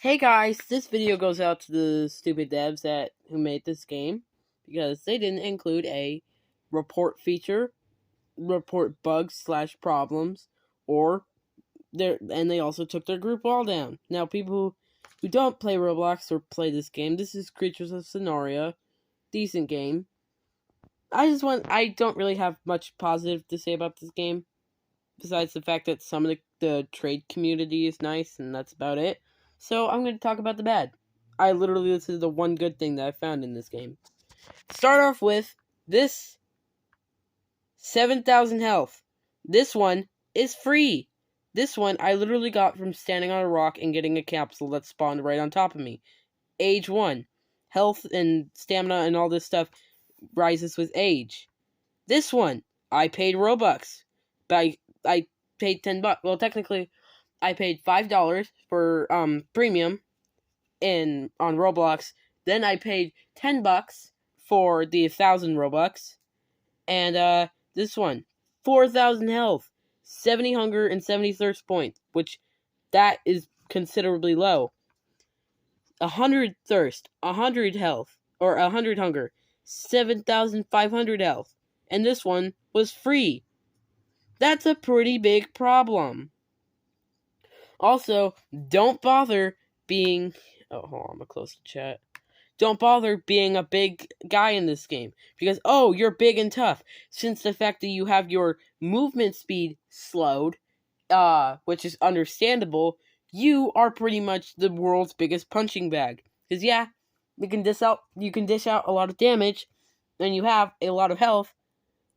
Hey guys, this video goes out to the stupid devs who made this game because they didn't include a report feature, report bugs slash problems, or and they also took their group all down. Now people who don't play Roblox or play this game, this is Creatures of Sonaria, decent game. I don't really have much positive to say about this game, besides the fact that some of the trade community is nice, and that's about it. So I'm going to talk about the bad. This is the one good thing that I found in this game. Start off with this 7,000 health. This one is free. This one I literally got from standing on a rock and getting a capsule that spawned right on top of me. Age 1. Health and stamina and all this stuff rises with age. This one, I paid Robux. I paid $10. Well, technically, I paid $5 for premium on Roblox. Then I paid $10 for the 1,000 Robux, and this one, 4,000 health, 70 hunger, and 70 thirst points, which that is considerably low. 100 thirst, 100 health, or 100 hunger, 7,500 health, and this one was free. That's a pretty big problem. Also, don't bother being... Oh, hold on, I'm gonna close the chat. Don't bother being a big guy in this game. Because, you're big and tough. Since the fact that you have your movement speed slowed, which is understandable, you are pretty much the world's biggest punching bag. Because, yeah, you can dish out a lot of damage, and you have a lot of health.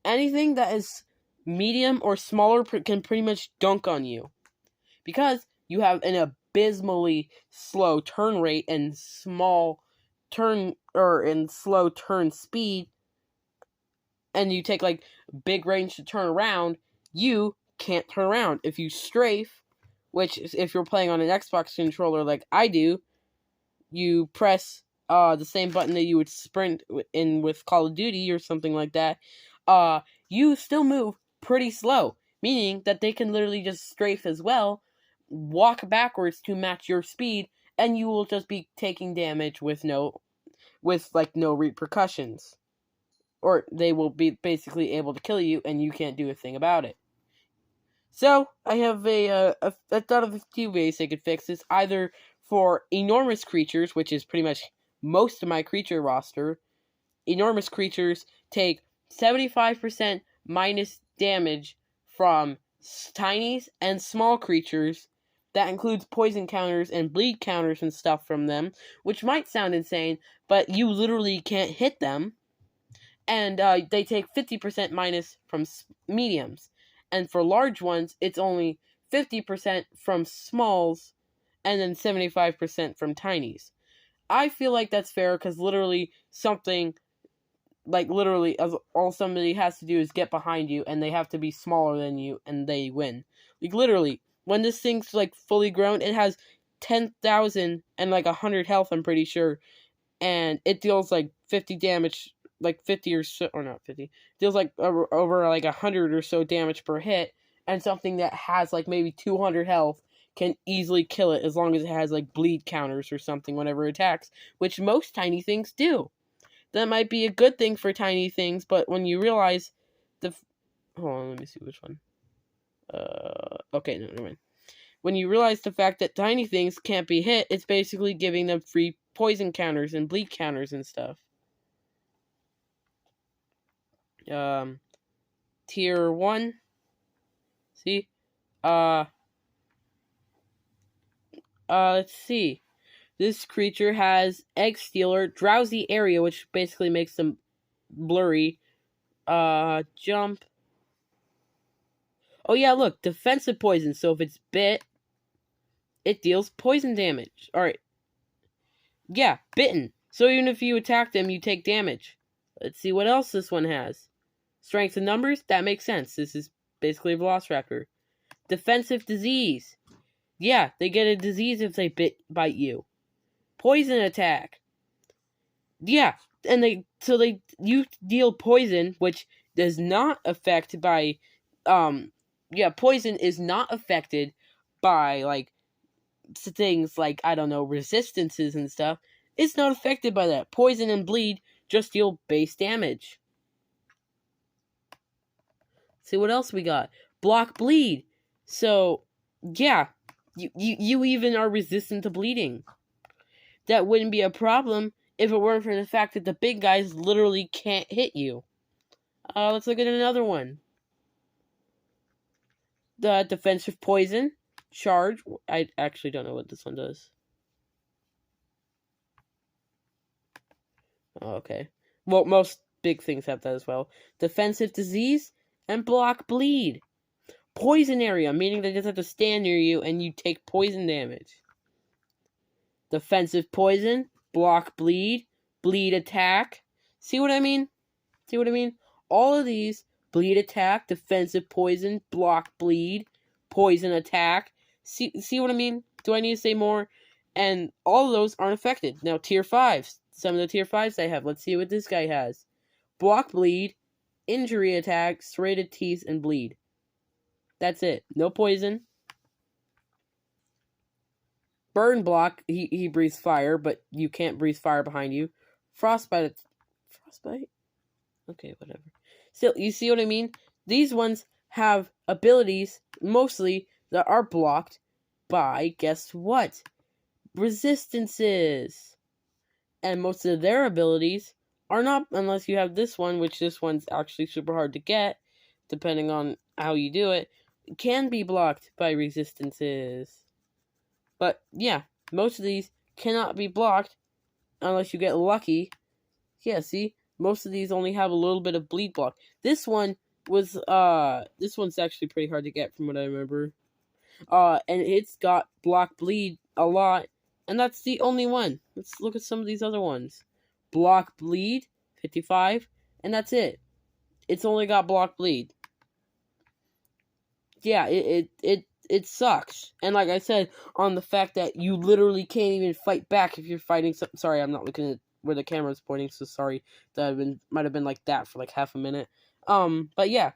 Anything that is medium or smaller can pretty much dunk on you. Because you have an abysmally slow turn rate and slow turn speed, and you take like big range to turn around, you can't turn around. If you strafe, which if you're playing on an Xbox controller like I do, you press the same button that you would sprint in with Call of Duty or something like that, you still move pretty slow, meaning that they can literally just strafe as well, walk backwards to match your speed, and you will just be taking damage with no repercussions. Or they will be basically able to kill you, and you can't do a thing about it. So, I have I thought of a few ways they could fix this, either for enormous creatures, which is pretty much most of my creature roster. Enormous creatures take 75% minus damage from tinies and small creatures. That includes poison counters and bleed counters and stuff from them, which might sound insane, but you literally can't hit them. And they take 50% minus from mediums. And for large ones, it's only 50% from smalls and then 75% from tinies. I feel like that's fair because literally all somebody has to do is get behind you, and they have to be smaller than you, and they win. Like, literally, when this thing's, like, fully grown, it has 10,000 and, like, 100 health, I'm pretty sure, and it deals, like, 50 damage, like, 50 or so, or not 50, deals, like, over, like, 100 or so damage per hit, and something that has, like, maybe 200 health can easily kill it as long as it has, like, bleed counters or something whenever it attacks, which most tiny things do. That might be a good thing for tiny things, but when you realize hold on, let me see which one. Okay, no, never mind. When you realize the fact that tiny things can't be hit, it's basically giving them free poison counters and bleed counters and stuff. Tier 1. See? Let's see. This creature has Egg Stealer, Drowsy Area, which basically makes them blurry. Jump. Oh yeah, look, defensive poison. So if it's bit, it deals poison damage. Alright. Yeah, bitten. So even if you attack them, you take damage. Let's see what else this one has. Strength in numbers? That makes sense. This is basically a Velociraptor. Defensive disease. Yeah, they get a disease if they bite you. Poison attack. Yeah, and you deal poison, which does not affect by poison is not affected by, like, things like, I don't know, resistances and stuff, it's not affected by that. Poison and bleed just deal base damage. See what else we got? Block bleed. So, yeah, you even are resistant to bleeding. That wouldn't be a problem if it weren't for the fact that the big guys literally can't hit you. Let's look at another one. The defensive poison. Charge. I actually don't know what this one does. Oh, okay. Well, most big things have that as well. Defensive disease and block bleed. Poison area, meaning they just have to stand near you and you take poison damage. Defensive poison, block bleed, bleed attack. See what I mean? See what I mean? All of these, bleed attack, defensive poison, block bleed, poison attack. See what I mean? Do I need to say more? And all of those aren't affected. Now, tier 5s. Some of the tier 5s I have. Let's see what this guy has. Block bleed, injury attack, serrated teeth, and bleed. That's it. No poison. Burn block, he breathes fire, but you can't breathe fire behind you. Frostbite? Okay, whatever. Still, you see what I mean? These ones have abilities, mostly, that are blocked by, guess what? Resistances. And most of their abilities are not, unless you have this one, which this one's actually super hard to get, depending on how you do it, can be blocked by resistances. But, yeah, most of these cannot be blocked unless you get lucky. Yeah, see? Most of these only have a little bit of bleed block. This one was, this one's actually pretty hard to get from what I remember. And it's got block bleed a lot, and that's the only one. Let's look at some of these other ones. Block bleed, 55, and that's it. It's only got block bleed. Yeah, it sucks. And like I said, on the fact that you literally can't even fight back if you're fighting some. Sorry, I'm not looking at where the camera's pointing, so sorry. That might have been like that for like half a minute. But yeah,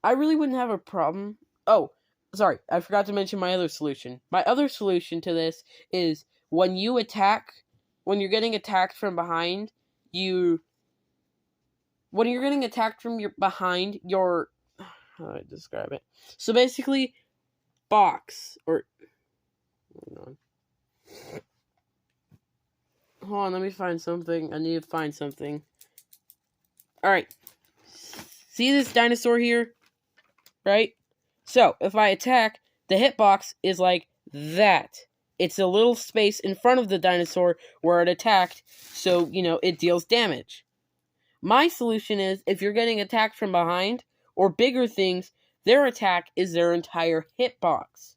I really wouldn't have a problem. Oh, sorry, I forgot to mention my other solution. My other solution to this is when you're getting attacked from behind, when you're getting attacked from behind, how do I describe it? So basically, box, or, hold on, let me find something. I need to find something. Alright. See this dinosaur here? Right? So, if I attack, the hitbox is like that. It's a little space in front of the dinosaur where it attacked, so, it deals damage. My solution is, if you're getting attacked from behind, or bigger things, their attack is their entire hitbox.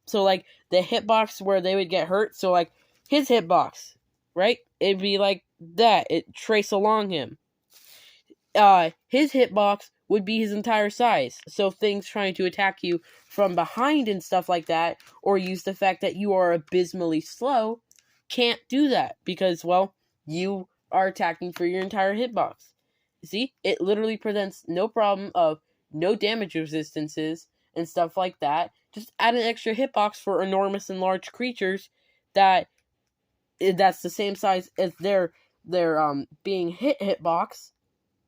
So, like, the hitbox where they would get hurt, so, like, his hitbox, right? It'd be like that. It trace along him. His hitbox would be his entire size. So things trying to attack you from behind and stuff like that, or use the fact that you are abysmally slow, can't do that. Because, well, you are attacking for your entire hitbox. See? It literally presents no problem of no damage resistances and stuff like that. Just add an extra hitbox for enormous and large creatures that's the same size as their being hitbox.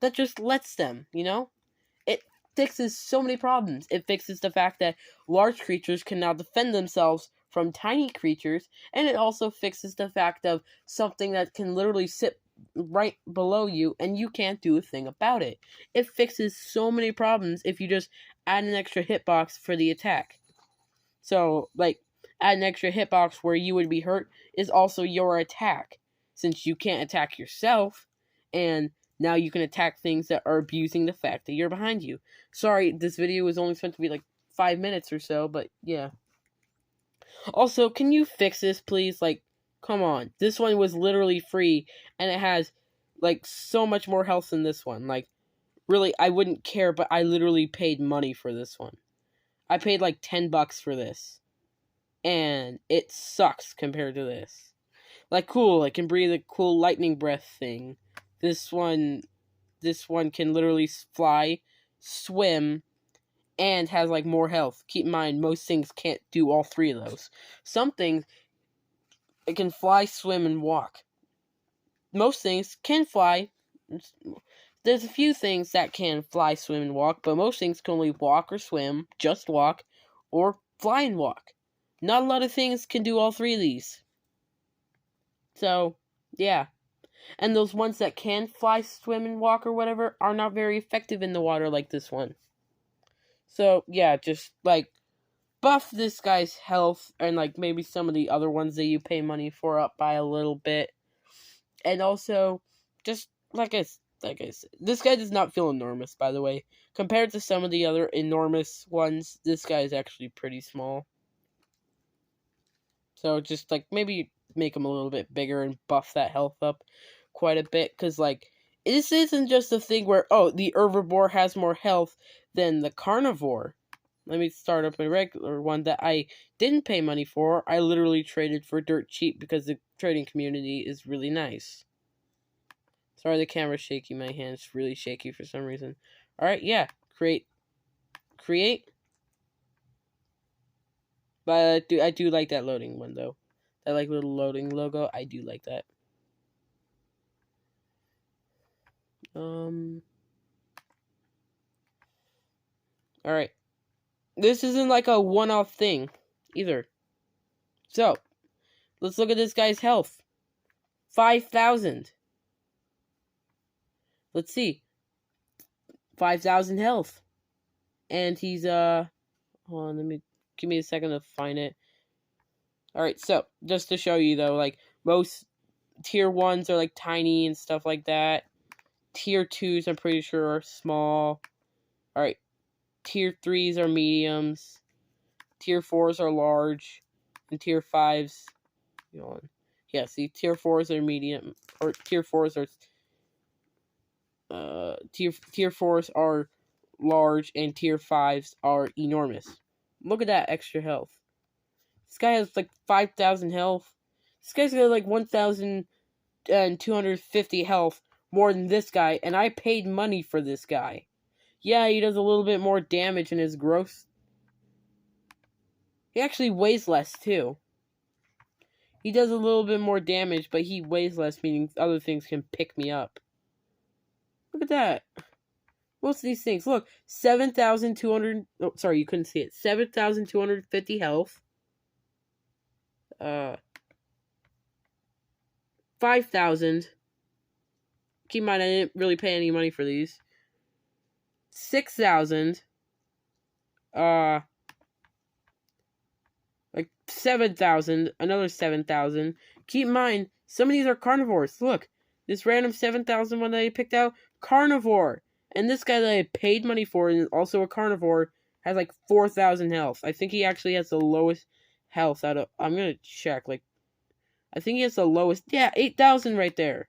That just lets them, It fixes so many problems. It fixes the fact that large creatures can now defend themselves from tiny creatures, and it also fixes the fact of something that can literally sit right below you and you can't do a thing about it. It fixes so many problems if you just add an extra hitbox for the attack. So, like, add an extra hitbox where you would be hurt is also your attack, since you can't attack yourself, and now you can attack things that are abusing the fact that you're behind you. Sorry, this video was only meant to be like 5 minutes or so, but yeah. Also, can you fix this, please? Like, come on. This one was literally free, and it has, like, so much more health than this one. Like, really, I wouldn't care, but I literally paid money for this one. I paid like $10 for this. And it sucks compared to this. Like, cool, I can breathe a cool lightning breath thing. This one can literally fly, swim, and has like more health. Keep in mind, most things can't do all three of those. Some things, it can fly, swim, and walk. Most things can fly. There's a few things that can fly, swim, and walk, but most things can only walk or swim, just walk, or fly and walk. Not a lot of things can do all three of these. So, yeah. And those ones that can fly, swim, and walk or whatever are not very effective in the water like this one. So, yeah, just, like, buff this guy's health and, like, maybe some of the other ones that you pay money for up by a little bit. And also, just, like I said, this guy does not feel enormous, by the way. Compared to some of the other enormous ones, this guy is actually pretty small. So, just, like, maybe make him a little bit bigger and buff that health up quite a bit, because, like, this isn't just a thing where, oh, the herbivore has more health than the carnivore. Let me start up a regular one that I didn't pay money for. I literally traded for dirt cheap because the trading community is really nice. Sorry, the camera's shaky. My hand's really shaky for some reason. Alright, yeah. Create. But I do like that loading one, though. That, like, little loading logo. I do like that. Alright. This isn't like a one-off thing, either. So, let's look at this guy's health. 5,000. Let's see. 5,000 health. And he's, hold on, give me a second to find it. Alright, so, just to show you, though, like, most tier 1s are, like, tiny and stuff like that. Tier 2s, I'm pretty sure, are small. Alright, tier 3s are mediums. Tier 4s are large. And tier 5s, yeah, see, tier 4s are medium, or tier 4s are, tier 4s are large, and tier 5s are enormous. Look at that extra health. This guy has, like, 5,000 health. This guy's got, like, 1,250 health more than this guy, and I paid money for this guy. Yeah, he does a little bit more damage in his growth. He actually weighs less, too. He does a little bit more damage, but he weighs less, meaning other things can pick me up. Look at that. Most of these things. Look, 7,200... Oh, sorry, you couldn't see it. 7,250 health. 5,000. Keep in mind, I didn't really pay any money for these. 6,000. Like 7,000. Another 7,000. Keep in mind, some of these are carnivores. Look, this random 7,000 one that I picked out, carnivore. And this guy that I paid money for, and is also a carnivore, has like 4,000 health. I think he actually has the lowest health out of... I'm gonna check, like... I think he has the lowest... Yeah, 8,000 right there.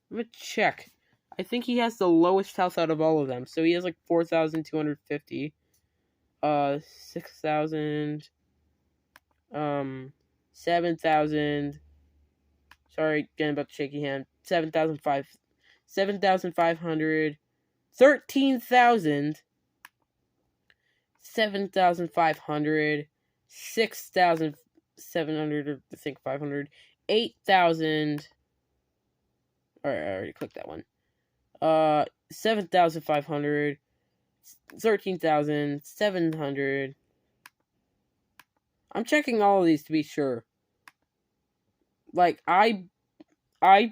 I'm gonna check. I think he has the lowest health out of all of them. So he has like 4,250. 6,000... 7,000. Sorry, getting about the shaky hand. 7,500. 13,000. 7,500. 6,700, or I think 500. 8,000. Alright, I already clicked that one. 7,500. 13,700. I'm checking all of these to be sure. Like, I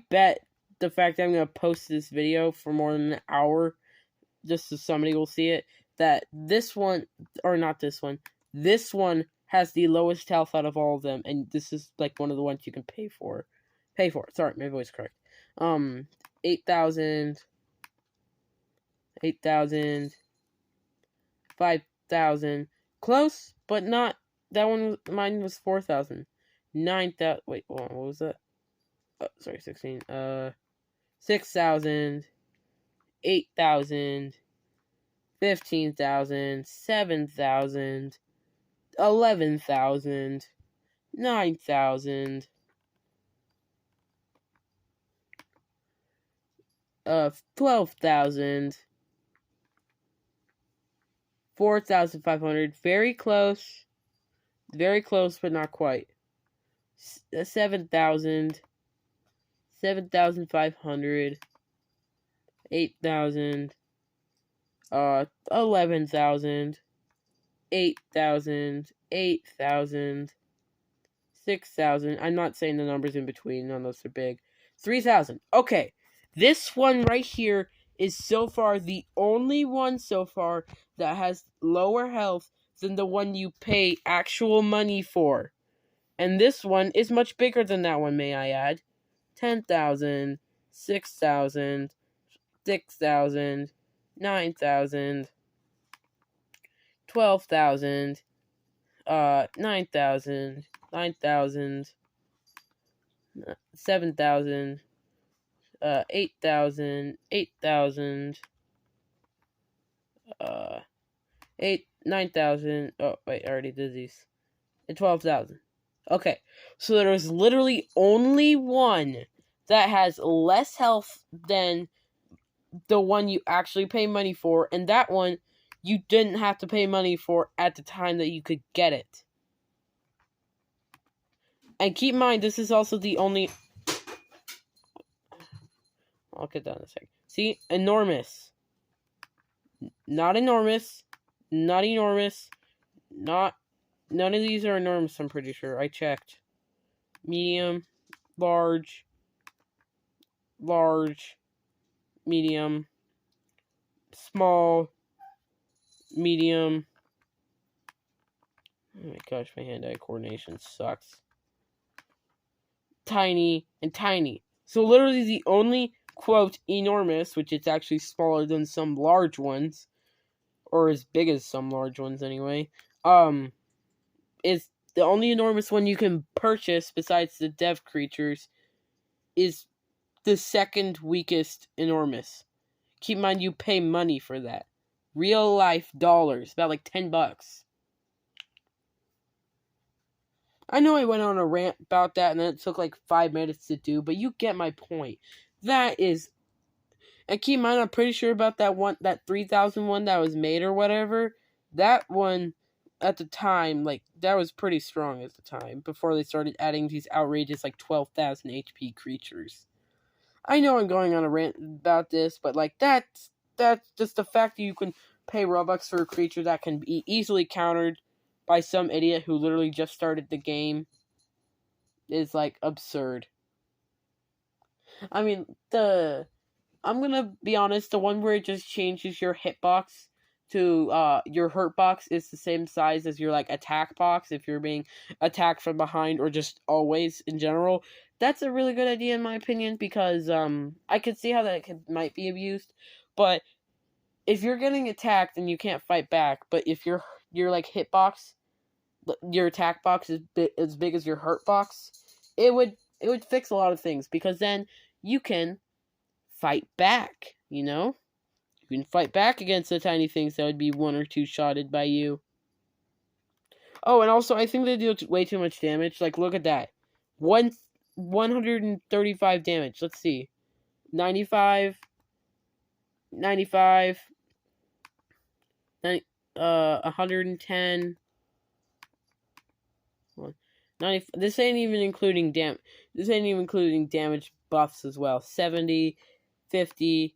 bet the fact that I'm going to post this video for more than an hour, just so somebody will see it, that this one, or not this one, this one has the lowest health out of all of them, and this is, like, one of the ones you can pay for. Sorry, my voice is correct. 8,000, 8,000, 5,000. Close, but not. That one, mine was 4,000. 9,000. Wait, hold on, what was that? Sorry, 16. 6,000. 8,000. 15,000. 7,000. 11,000. 9,000. 12,000. 4,500. Very close. Very close, but not quite. 7,000. 7,500. 8,000. 11,000. 8,000. 8,000. 6,000. I'm not saying the numbers in between unless they're big. 3,000. Okay. This one right here is so far the only one so far that has lower health than the one you pay actual money for. And this one is much bigger than that one, may I add. 10,000, 6,000, 6,000, 9,000, 12,000, 9,000, 9,000, 7,000, 8,000, 8,000, 9,000. Oh, wait, I already did these. And 12,000. Okay, so there is literally only one that has less health than the one you actually pay money for, and that one you didn't have to pay money for at the time that you could get it. And keep in mind, this is also the only... I'll get that in a second. See? Enormous. Not enormous. Not enormous. Not... None of these are enormous, I'm pretty sure. I checked. Medium. Large. Large. Medium. Small. Medium. Oh my gosh, my hand-eye coordination sucks. Tiny and tiny. So literally the only, quote, enormous, which it's actually smaller than some large ones, or as big as some large ones anyway, is the only enormous one you can purchase besides the dev creatures is the second weakest enormous. Keep in mind you pay money for that. Real life dollars, about like $10. I know I went on a rant about that and then it took like 5 minutes to do, but you get my point. That is... And keep in mind, I'm pretty sure about that one, that 3,000 one that was made or whatever. That one, at the time, like, that was pretty strong at the time, before they started adding these outrageous, like, 12,000 HP creatures. I know I'm going on a rant about this, but, like, that's just the fact that you can pay Robux for a creature that can be easily countered by some idiot who literally just started the game is, like, absurd. I mean, I'm gonna be honest, the one where it just changes your hitbox to, your hurt box is the same size as your, like, attack box if you're being attacked from behind or just always in general. That's a really good idea in my opinion because, I could see how might be abused, but if you're getting attacked and you can't fight back, but if your like, hitbox, your attack box is as big as your hurt box, it would fix a lot of things because then you can fight back, you know? You can fight back against the tiny things that would be 1 or 2 shotted by you. Oh, and also, I think they do way too much damage. Like, look at that. 135 damage. Let's see. 95. 95. 110. 90, this ain't even including damage buffs as well. 70, 50,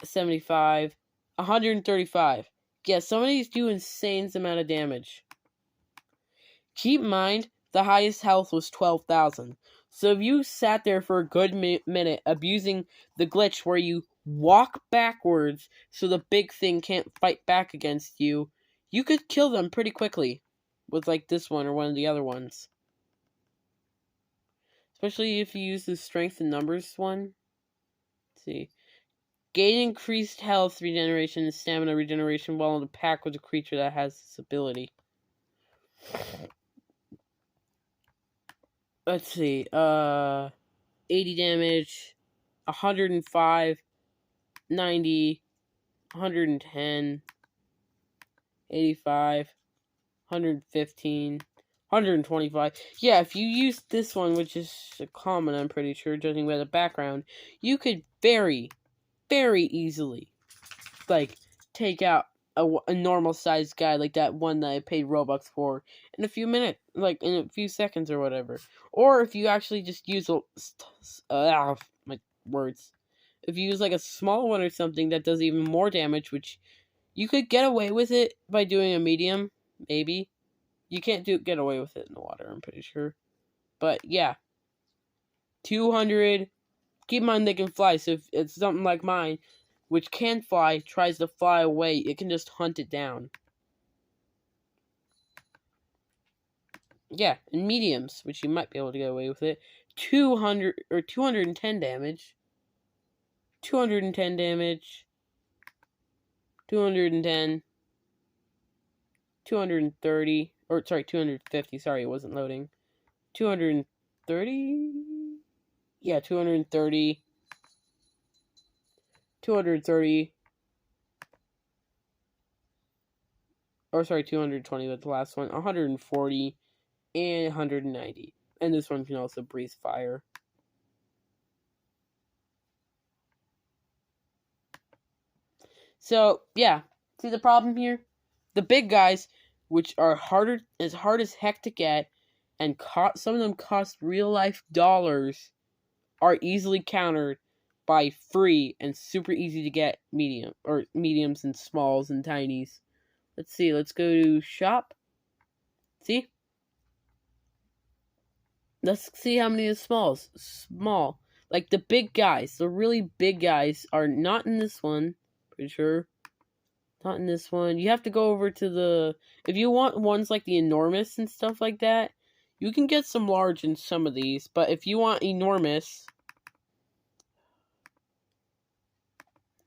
75, 135. Yeah, some of these do insane amount of damage. Keep in mind, the highest health was 12,000. So if you sat there for a good minute abusing the glitch where you walk backwards so the big thing can't fight back against you, you could kill them pretty quickly with like this one or one of the other ones. Especially if you use the strength in numbers one. Let's see. Gain increased health regeneration and stamina regeneration while in a pack with a creature that has this ability. Let's see. 80 damage, 105, 90, 110, 85, 115, 125. Yeah, if you use this one, which is a common, I'm pretty sure, judging by the background, you could very, very easily, like, take out a normal sized guy like that one that I paid Robux for in a few minutes, like in a few seconds or whatever. Or if you actually just use my words. If you use like a small one or something that does even more damage, which you could get away with it by doing a medium, maybe. You can't get away with it in the water, I'm pretty sure. But yeah. 200. Keep in mind they can fly, so if it's something like mine, which can fly, tries to fly away, it can just hunt it down. Yeah, and mediums, which you might be able to get away with it. 200 or 210 damage. 210 damage. 210. 230. Or, sorry, 250. Sorry, it wasn't loading. 230? Yeah, 230. 230. Or, sorry, 220. That's the last one. 140. And 190. And this one can also breathe fire. So, yeah. See the problem here? The big guys, which are hard as heck to get, and some of them cost real life dollars, are easily countered by free and super easy to get mediums and smalls and tinies. Let's see. Let's go to shop. See? Let's see how many of the smalls. Small. Like the big guys. The really big guys are not in this one. Pretty sure. Not in this one. You have to go over to the... If you want ones like the enormous and stuff like that, you can get some large in some of these. But if you want enormous...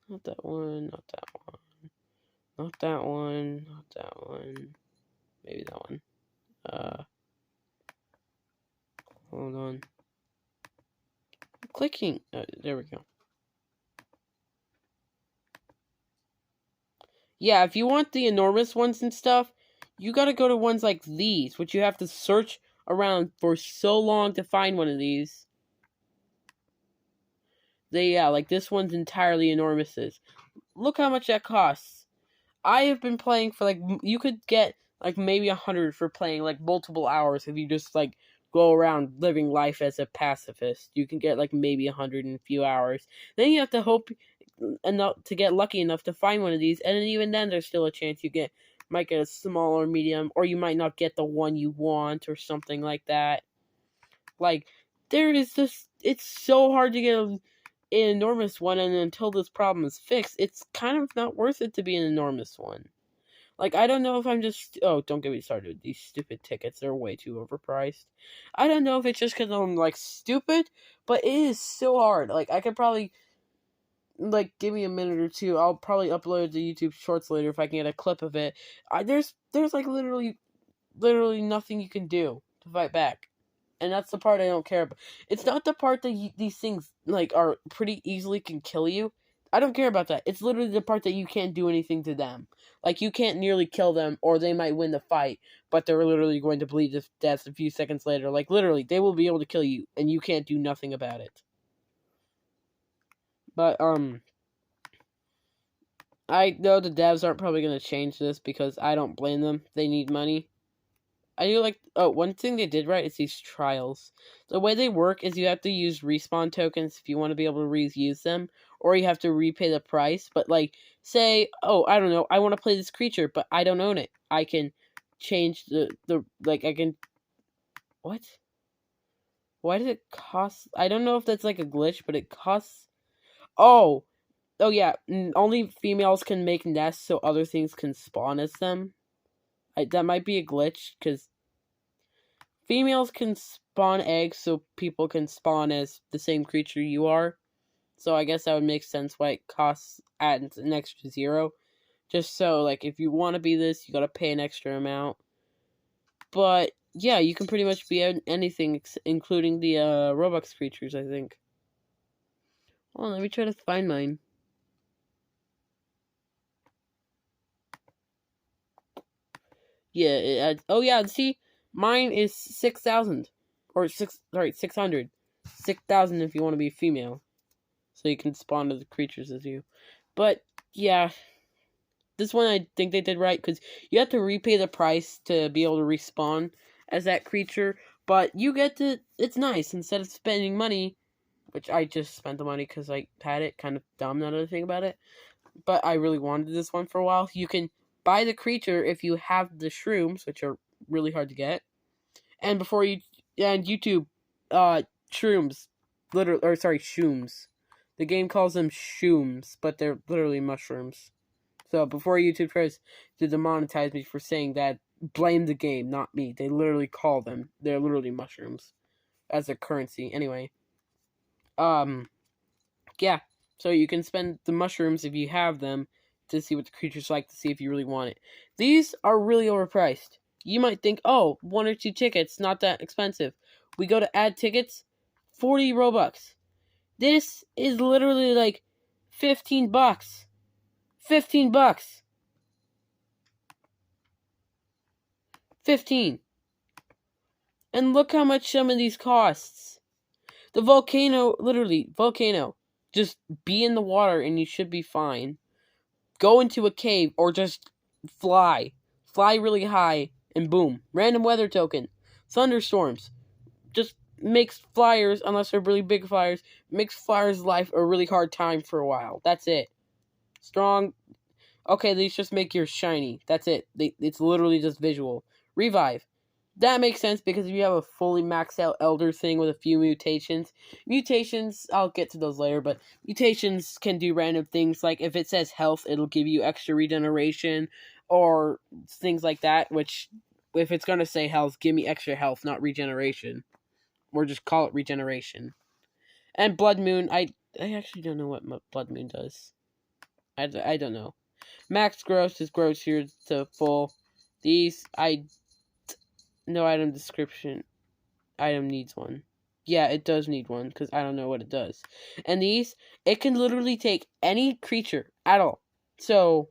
Not that one. Not that one. Not that one. Not that one. Maybe that one. Hold on. I'm clicking. There we go. Yeah, if you want the enormous ones and stuff, you gotta go to ones like these, which you have to search around for so long to find one of these. Like this one's entirely enormouses. Look how much that costs. I have been playing for like, you could get like maybe 100 for playing like multiple hours if you just like go around living life as a pacifist. You can get like maybe 100 in a few hours. Then you have to hope enough to get lucky enough to find one of these, and even then there's still a chance you might get a small or medium, or you might not get the one you want or something like that. Like there is this, it's so hard to get an enormous one, and until this problem is fixed, it's kind of not worth it to be an enormous one. Like, I don't know if I'm just... Oh, don't get me started with these stupid tickets. They're way too overpriced. I don't know if it's just because I'm, like, stupid, but it is so hard. Like, I could probably... Like, give me a minute or two. I'll probably upload the YouTube Shorts later if I can get a clip of it. There's like, literally nothing you can do to fight back. And that's the part I don't care about. It's not the part that these things, like, are pretty easily can kill you. I don't care about that. It's literally the part that you can't do anything to them. Like, you can't nearly kill them, or they might win the fight, but they're literally going to bleed to death a few seconds later. Like, literally, they will be able to kill you, and you can't do nothing about it. But, I know the devs aren't probably going to change this, because I don't blame them. They need money. I do like... Oh, one thing they did right is these trials. The way they work is you have to use respawn tokens if you want to be able to reuse them, or you have to repay the price. But, like, say, oh, I don't know, I want to play this creature, but I don't own it. I can change like, I can... What? Why does it cost... I don't know if that's, like, a glitch, but it costs... Oh! Oh, yeah, only females can make nests so other things can spawn as them. That might be a glitch, because females can spawn eggs so people can spawn as the same creature you are. So I guess that would make sense why it costs adds an extra 0. Just so, like, if you want to be this, you gotta pay an extra amount. But, yeah, you can pretty much be anything, including the Robux creatures, I think. Hold on, let me try to find mine. Yeah, oh yeah, see? Mine is 6,000. Or 600. 6,000 if you want to be female. So you can spawn to the creatures as you. But, yeah. This one I think they did right, because you have to repay the price to be able to respawn as that creature, but you get to, it's nice, instead of spending money, which I just spent the money because I had it, kind of dumb now that I think about it, but I really wanted this one for a while. You can buy the creature if you have the shrooms, which are really hard to get, and YouTube, shrooms, shooms. The game calls them shooms, but they're literally mushrooms. So before YouTube tries to demonetize me for saying that, blame the game, not me. They literally call them. They're literally mushrooms as a currency. Anyway, yeah. So you can spend the mushrooms if you have them to see what the creature's like, to see if you really want it. These are really overpriced. You might think, oh, 1 or 2 tickets, not that expensive. We go to add tickets, 40 Robux. This is literally like $15. $15. 15. And look how much some of these costs. The volcano, literally, volcano. Just be in the water and you should be fine. Go into a cave or just fly. Fly really high and boom. Random weather token. Thunderstorms. Just makes flyers, unless they're really big flyers, makes flyers' life a really hard time for a while. That's it. Strong. Okay, these just make yours shiny. That's it. It's literally just visual. Revive. That makes sense, because if you have a fully maxed out Elder thing with a few mutations, I'll get to those later, but mutations can do random things, like if it says health, it'll give you extra regeneration, or things like that, which, if it's going to say health, give me extra health, not regeneration. Or just call it regeneration. And Blood Moon, I actually don't know what Blood Moon does. I don't know. Max gross is gross here to full. These, no item description. Item needs one. Yeah, it does need one, because I don't know what it does. And these, it can literally take any creature at all. So,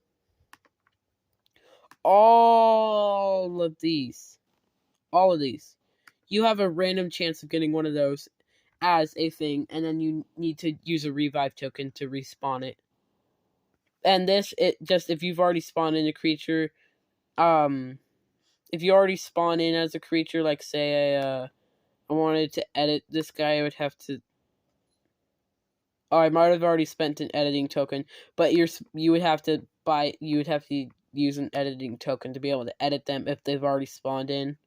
all of these, you have a random chance of getting one of those as a thing, and then you need to use a revive token to respawn it. And this, it just, if you've already spawned in a creature, if you already spawn in as a creature, like say I wanted to edit this guy, I would have to. Oh, I might have already spent an editing token, but you would have to use an editing token to be able to edit them if they've already spawned in,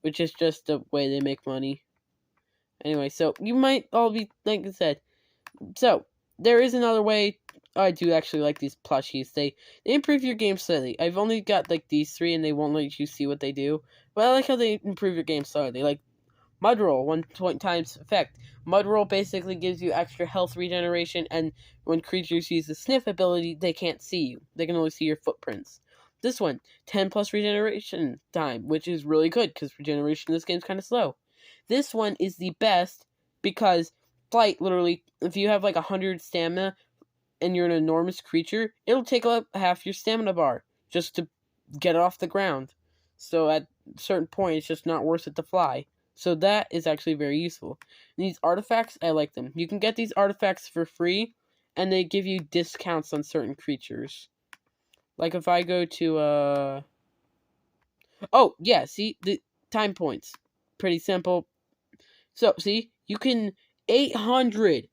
which is just the way they make money. Anyway, so you might all be, like I said. So there is another way. I do actually like these plushies. They improve your game slightly. I've only got like these 3, and they won't let you see what they do. But I like how they improve your game slightly. Like Mudroll, 1 times effect. Mudroll basically gives you extra health regeneration, and when creatures use the sniff ability, they can't see you. They can only see your footprints. This one, 10 plus regeneration time, which is really good, because regeneration in this game is kind of slow. This one is the best, because Flight, literally, if you have like 100 stamina, and you're an enormous creature, it'll take up half your stamina bar, just to get it off the ground. So at a certain point, it's just not worth it to fly. So that is actually very useful. And these artifacts, I like them. You can get these artifacts for free, and they give you discounts on certain creatures. Like if I go to, oh, yeah, see? The time points. Pretty simple. So, see? You can 800